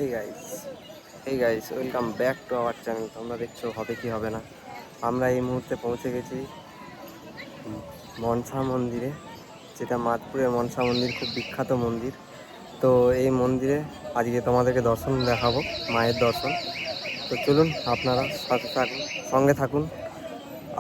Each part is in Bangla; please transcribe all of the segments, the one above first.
এই guys welcome back to our channel. তোমরা দেখছো হবে কি হবে না, আমরা এই মুহূর্তে পৌঁছে গেছি মনসা মন্দিরে, যেটা মাদপুরের মনসা মন্দির, খুব বিখ্যাত মন্দির। তো এই মন্দিরে আজকে তোমাদেরকে দর্শন দেখাবো, মায়ের দর্শন। তো চলুন আপনারা সাথে থাকুন, সঙ্গে থাকুন।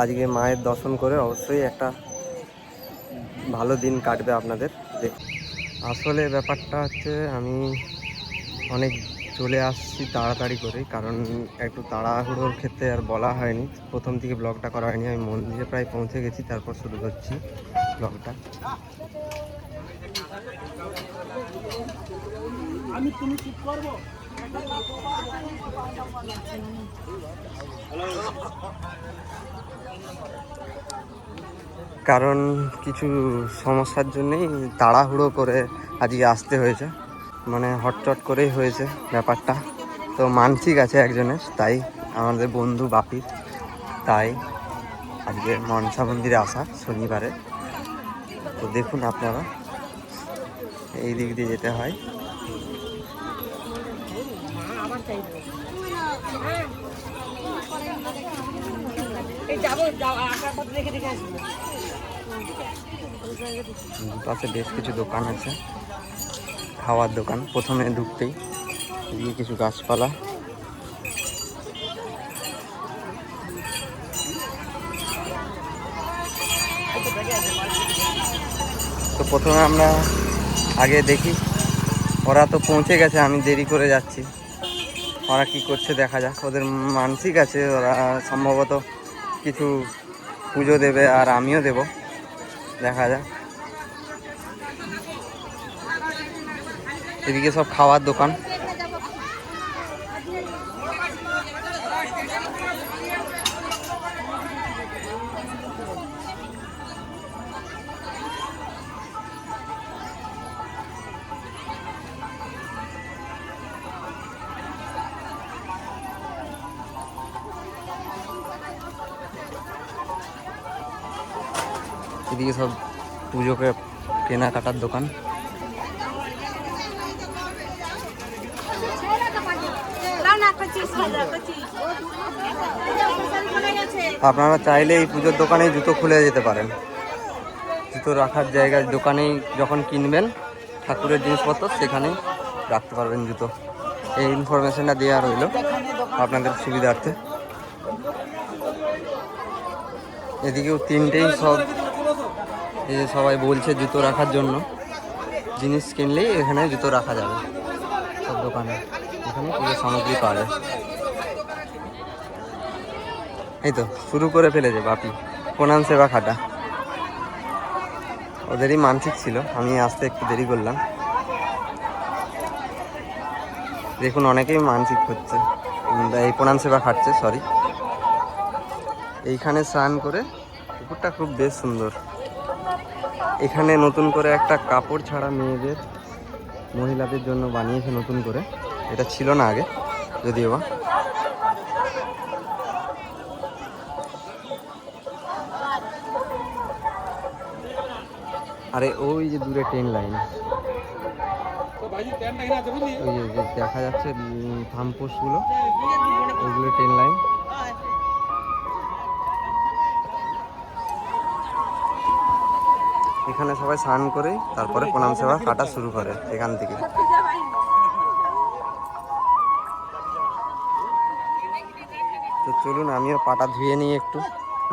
আজকে মায়ের দর্শন করে অবশ্যই একটা ভালো দিন কাটবে আপনাদের। আসলে ব্যাপারটা হচ্ছে আমি অনেক চলে আসছি তাড়াতাড়ি করে, কারণ একটু তাড়াহুড়োর ক্ষেত্রে আর বলা হয়নি, প্রথম থেকে ব্লগটা করা হয়নি। আমি মন্দিরে প্রায় পৌঁছে গেছি, তারপর শুরু করছি ব্লগটা। কারণ কিছু সমস্যার জন্যেই তাড়াহুড়ো করে আজকে আসতে হয়েছে, মানে হটচট করেই হয়েছে ব্যাপারটা। তো মানসিক আছে একজনের, তাই আমাদের বন্ধু বাপির, তাই আজকে মনসা মন্দিরে আসা শনিবারে। তো দেখুন আপনারা, এই দিক দিয়ে যেতে হয়। পাশে বেশ কিছু দোকান আছে, খাওয়ার দোকান। প্রথমে ঢুকতেই এদিকে কিছু গাছপালা। তো প্রথমে আমরা আগে দেখি, ওরা তো পৌঁছে গেছে, আমি দেরি করে যাচ্ছি। ওরা কি করছে দেখা যাক। ওদের মানসিক আছে, ওরা সম্ভবত কিছু পুজো দেবে আর আমিও দেব, দেখা যাক। এদিকে সব খাওয়ার দোকান। এদিকে সব পুজোকে কেনাকাটার দোকান। আপনারা চাইলে এই পুজোর দোকানেই জুতো খুলে যেতে পারেন। জুতো রাখার জায়গায় দোকানেই যখন কিনবেন ঠাকুরের জিনিসপত্র, সেখানেই রাখতে পারবেন জুতো। এই ইনফরমেশনটা দেওয়া রইল আপনাদের সুবিধার্থে। এদিকেও তিনটেই সব, এই যে সবাই বলছে জুতো রাখার জন্য, জিনিস কিনলেই এখানে জুতো রাখা যাবে। সব দোকানে এখানে পুজোর সামগ্রী পাওয়া যায়। এই তো শুরু করে ফেলেছে বাপি প্রণাম সেবা খাটা। ওদেরই মানসিক ছিল, আমি আসতে একটু দেরি করলাম। দেখুন অনেকেই মানসিক হচ্ছে, এই প্রণাম সেবা খাটছে, সরি। এইখানে স্নান করে, পুকুরটা খুব বেশ সুন্দর। এখানে নতুন করে একটা কাপড় ছাড়া মেয়েদের, মহিলাদের জন্য বানিয়েছে নতুন করে, এটা ছিল না আগে যদিও বা। আরে ওই যে দূরে ট্রেন লাইন, ওই যে দেখা যাচ্ছে থামপোস্টগুলো, ওইগুলো ট্রেন লাইন। এখানে সবাই স্নান করে তারপরে প্রণাম সেবা কাটা শুরু করে এখান থেকে। তো চলুন আমিও পাটা ধুয়ে নিই একটু,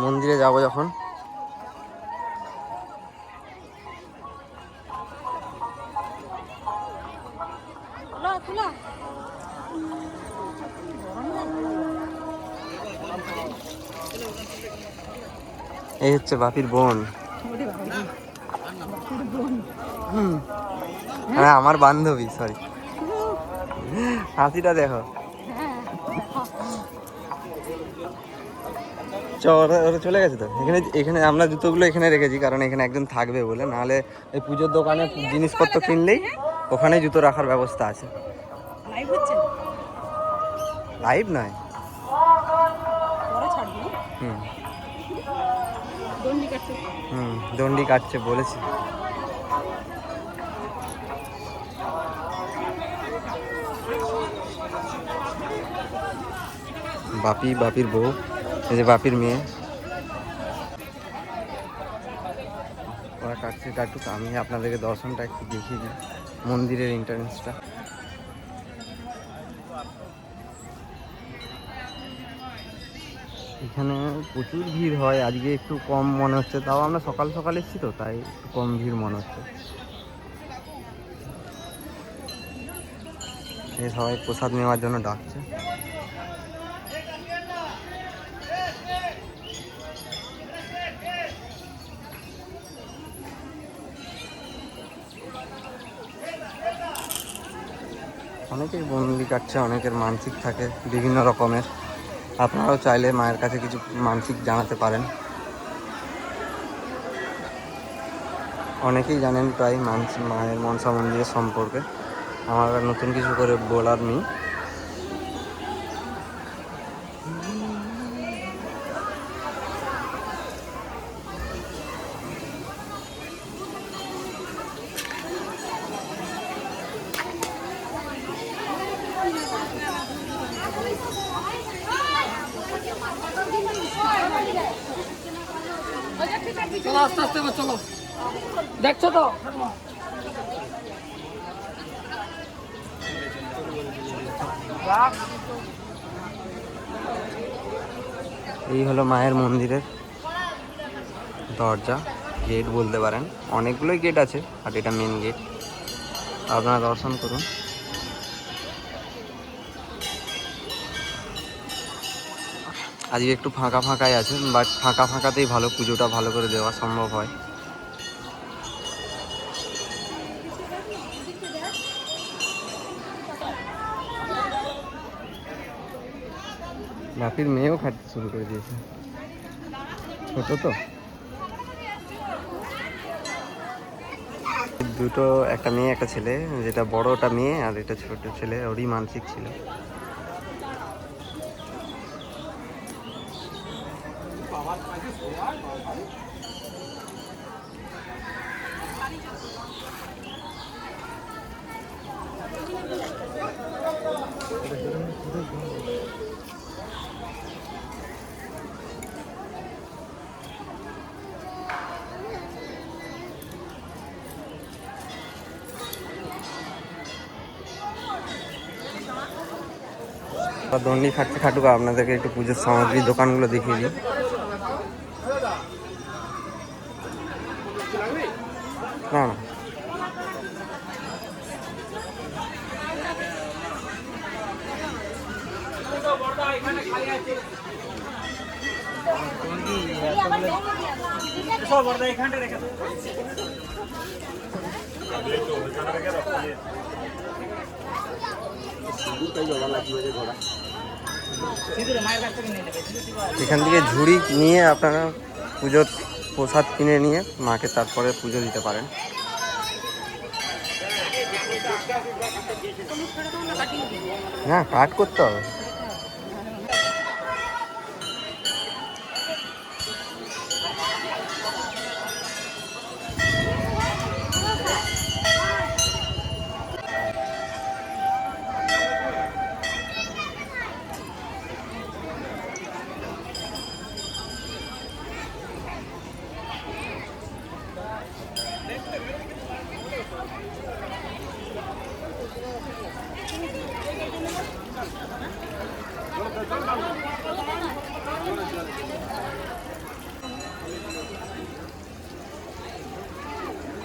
মন্দিরে যাব যখন। এই হচ্ছে বাপির বোন। হ্যাঁ আমার বান্ধবী, সরি। হাসিটা দেখো। ওরা চলে গেছে তো। এখানে আমরা জুতোগুলো এখানে রেখেছি, কারণ এখানে একজন থাকবে বলে, নাহলে এই পুজোর দোকানে জিনিসপত্র কিনলেই ওখানেই জুতো রাখার ব্যবস্থা আছে। লাইভ নয়, দণ্ডি কাটছে বলেছি। বাপি, বাপির বউ, এই যে বাপির মেয়ে, ওরা কাটছে কাটুক, আমি আপনাদেরকে দর্শনটা একটু দেখিয়ে দিই, মন্দিরের এন্ট্রান্সটা। এখানে প্রচুর ভিড় হয়, আজকে একটু কম মনে হচ্ছে, তাও আমরা সকাল সকাল এসেছি তো তাই একটু কম ভিড় মনে হচ্ছে। এই সবাই প্রসাদ নেওয়ার জন্য ডাকছে। অনেকেই বন্দি কাটছে, অনেকের মানসিক থাকে বিভিন্ন রকমের। আপনারাও চাইলে মায়ের কাছে কিছু মানসিক জানাতে পারেন। অনেকেই জানেন প্রায় মায়ের মনসা মন্দিরের সম্পর্কে, আমার আর নতুন কিছু করে বলার নেই। চলো আস্তে আস্তে চলো, দেখছো তো। এই হলো মায়ের মন্দিরের দরজা, গেট বলতে পারেন। অনেকগুলোই গেট আছে আর এটা মেন গেট, আপনারা দর্শন করুন। আজকে একটু ফাঁকা ফাঁকাই আছে, বাট ফাঁকা ফাঁকাতেই ভালো, পুজোটা ভালো করে দেওয়া সম্ভব হয়। বাপির মেয়েও খাটতে শুরু করে দিয়েছে, ছোট তো। দুটো, একটা মেয়ে একটা ছেলে, যেটা বড়টা মেয়ে আর এটা ছোট ছেলে, ওরই মানসিক ছিল। দণ্ডি খাটতে খাটুক, আপনাদেরকে একটু পুজোর সামগ্রীর দোকানগুলো দেখিয়ে দিই। না না, এখান থেকে ঝুড়ি নিয়ে আপনারা পুজোর প্রসাদ কিনে নিয়ে মাকে তারপরে পুজো দিতে পারেন। না, কাট করতে হবে।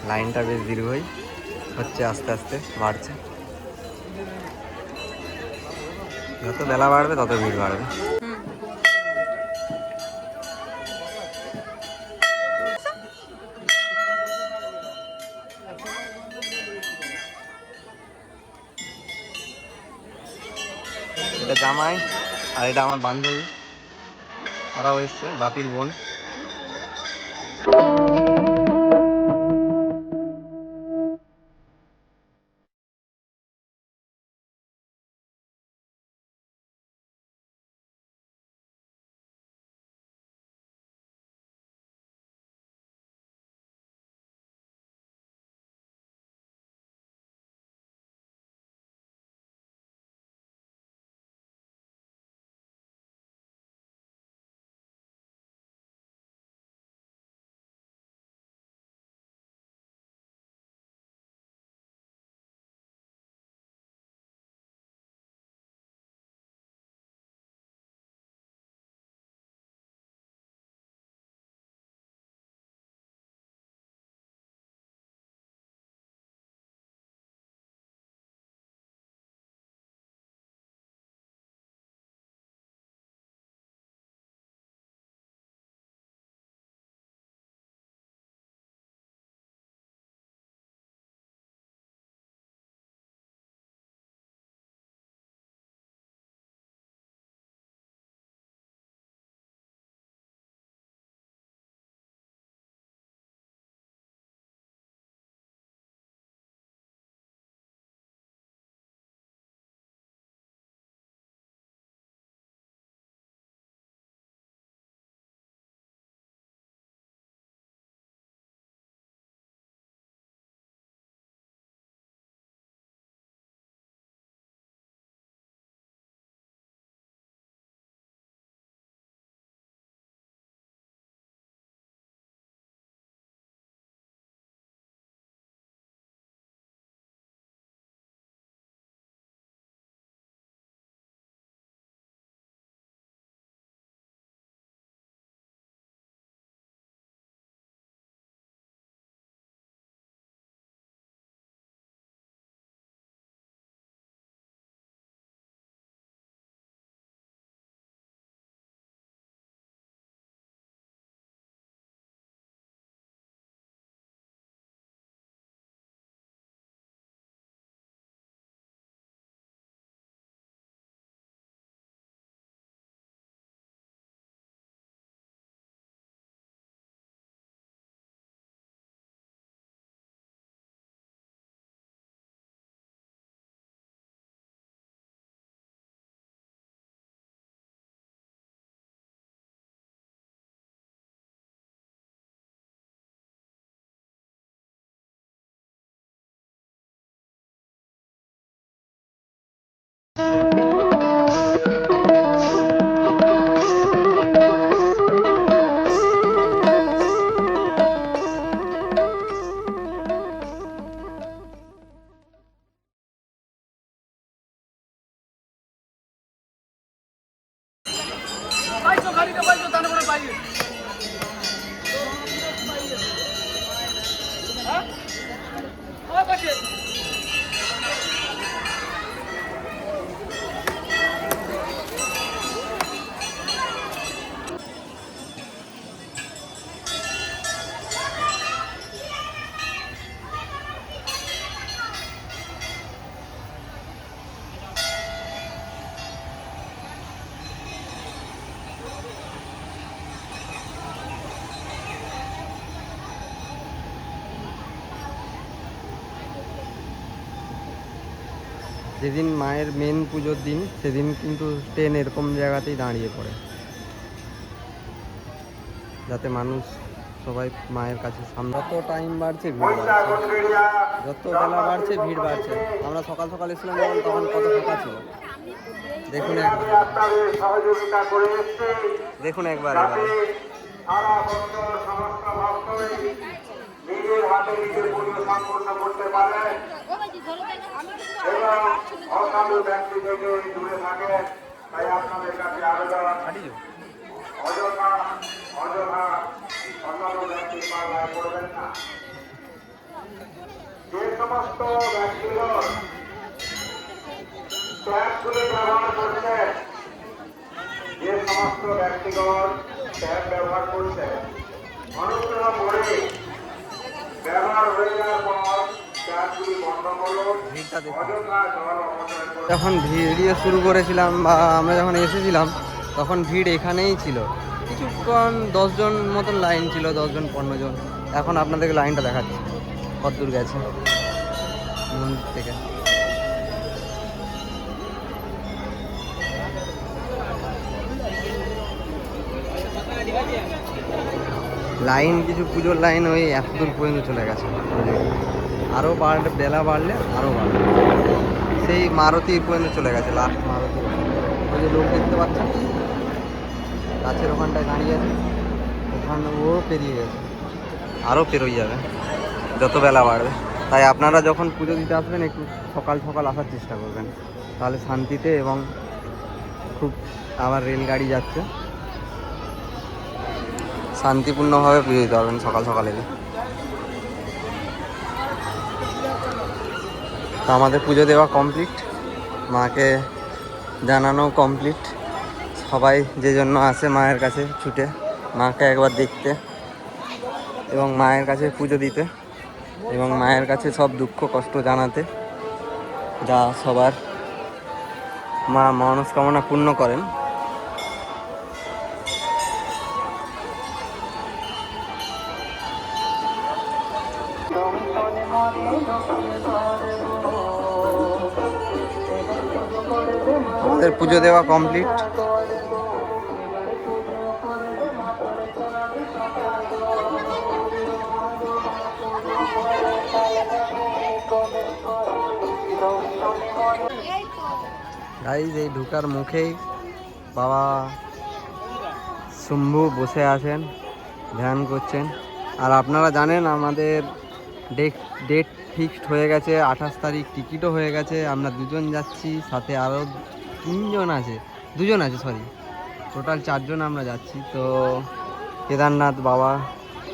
লাইনটা বেশ দীর্ঘই হচ্ছে, আস্তে আস্তে বাড়ছে। যত বেলা বাড়বে তত ভিড় বাড়বে। এটা জামাই আর এটা আমার বান্ধবী, ওরাও এসছে, বাপির বোন। যেদিন মায়ের মেন পুজোর দিন সেদিন কিন্তু ট্রেন এরকম জায়গাতেই দাঁড়িয়ে পড়ে, যাতে মানুষ সবাই মায়ের কাছে সামনে। যত টাইম বাড়ছে ভিড় বাড়ছে, যত বেলা বাড়ছে ভিড় বাড়ছে। আমরা সকাল সকাল এসেছিলাম যখন, তখন কত ফাঁকা ছিল দেখুন একবার, দেখুন একবার এবারে। নিজের হাতে নিজের পুজো সম্পূর্ণ করতে পারে এবং অসাধু ব্যক্তি থেকে দূরে থাকে। তাই আপনাদের কাছে আবেদন, অযথা অসাধু ব্যক্তির পাল্লায় পড়বেন না। যে সমস্ত ব্যক্তিগণ ট্যাবগুলি ব্যবহার করছে, যে সমস্ত ব্যক্তিগণ ট্যাব ব্যবহার করছে, অনুগ্রহ করে ব্যবহার হয়ে যাওয়ার পর ট্যাবগুলি বন্ধ করুন। অযথা জল অপচয় করুন। যখন ভিডিও শুরু করেছিলাম বা আমরা যখন এসেছিলাম তখন ভিড় এখানেই ছিল, কিছুক্ষণ 10 জন মতন লাইন ছিল, 10 জন 15 জন। এখন আপনাদেরকে লাইনটা দেখাচ্ছি কত দূর গেছে মন্দির থেকে। লাইন কিছু পুজোর লাইন ওই এত দূর পর্যন্ত চলে গেছে, আরও বেলা বাড়লে আরও বাড়বে, সেই মারুতি পর্যন্ত চলে গেছে, লাস্ট মারুতি। ওই যে লোক দেখতে পাচ্ছেন গাছের ওখানটায় দাঁড়িয়ে আছে, ওখানে ও পেরিয়ে গেছে, আরও পেরোই যাবে যত বেলা বাড়বে। তাই আপনারা যখন পুজো দিতে আসবেন একটু সকাল সকাল আসার চেষ্টা করবেন, তাহলে শান্তিতে এবং খুব, আবার রেলগাড়ি যাচ্ছে, শান্তিপূর্ণভাবে পুজো দিতে পারবেন সকাল সকাল এলে। তো আমাদের পুজো দেওয়া কমপ্লিট, মাকে জানানো কমপ্লিট। সবাই যে জন্য আসে মায়ের কাছে ছুটে মাকে একবার দেখতে এবং মায়ের কাছে পুজো দিতে এবং মায়ের কাছে সব দুঃখ কষ্ট জানাতে, যা সবার মা মনস্কামনা পূর্ণ করেন। আমাদের পুজো দেওয়া কমপ্লিট। গাইজ এই ঢুকার মুখেই বাবা শম্ভু বসে আছেন, ধ্যান করছেন। আর আপনারা জানেন আমাদের ডেট ফিক্সড হয়ে গেছে, 28 তারিখ টিকিটও হয়ে গেছে। আমরা 2 জন যাচ্ছি, সাথে আরও 2 জন আছে, সরি টোটাল 4 জন আমরা যাচ্ছি। তো কেদারনাথ বাবার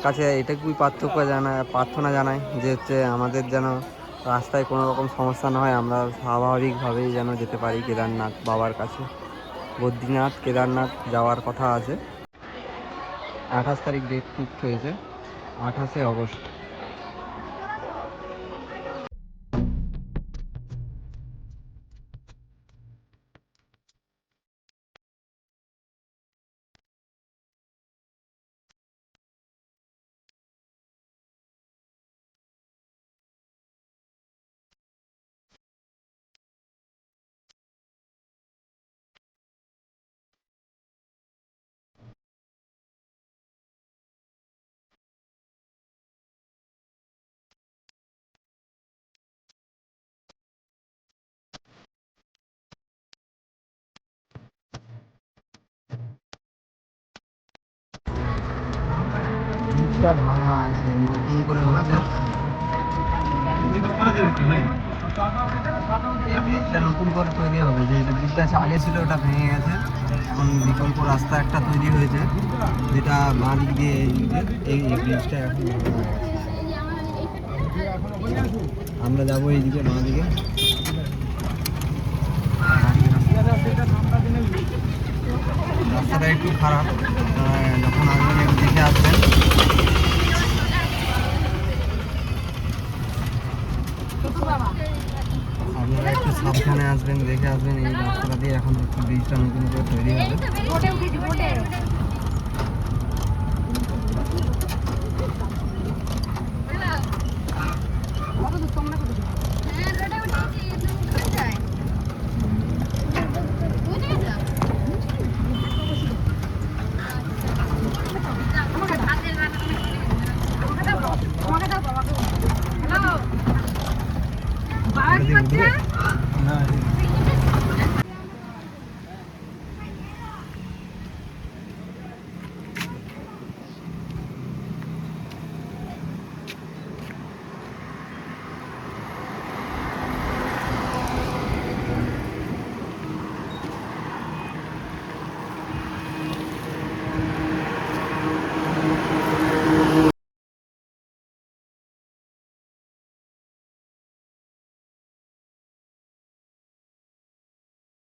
কাছে এটুকুই প্রার্থনা জানাই যে হচ্ছে আমাদের যেন রাস্তায় কোনো রকম সমস্যা না হয়, আমরা স্বাভাবিকভাবেই যেন যেতে পারি কেদারনাথ বাবার কাছে। বদ্রীনাথ কেদারনাথ যাওয়ার কথা আছে, 28 তারিখ ডেট ফিক্সড হয়েছে, 28শে অগস্ট। ভাঙা আছে, নতুন করে হচ্ছে নতুন করে তৈরি হবে। যে ব্রিজটা আগে ছিল ওটা ভেঙে গেছে, এখন বিকল্প রাস্তা একটা তৈরি হয়েছে, যেটা বাঁ দিক দিয়ে এই ব্রিজটা এখন ভাঙা হয়ে গেছে। আমরা যাবো এইদিকে বাঁ দিকে। রাস্তাটা একটু খারাপ, যখন আসবেন একটু দেখে আসবেন। আপনারা একটু সাবধানে আসবেন, দেখে আসবেন। এই রাস্তাটা দিয়ে এখন ব্রিজটা নতুন করে তৈরি হবে।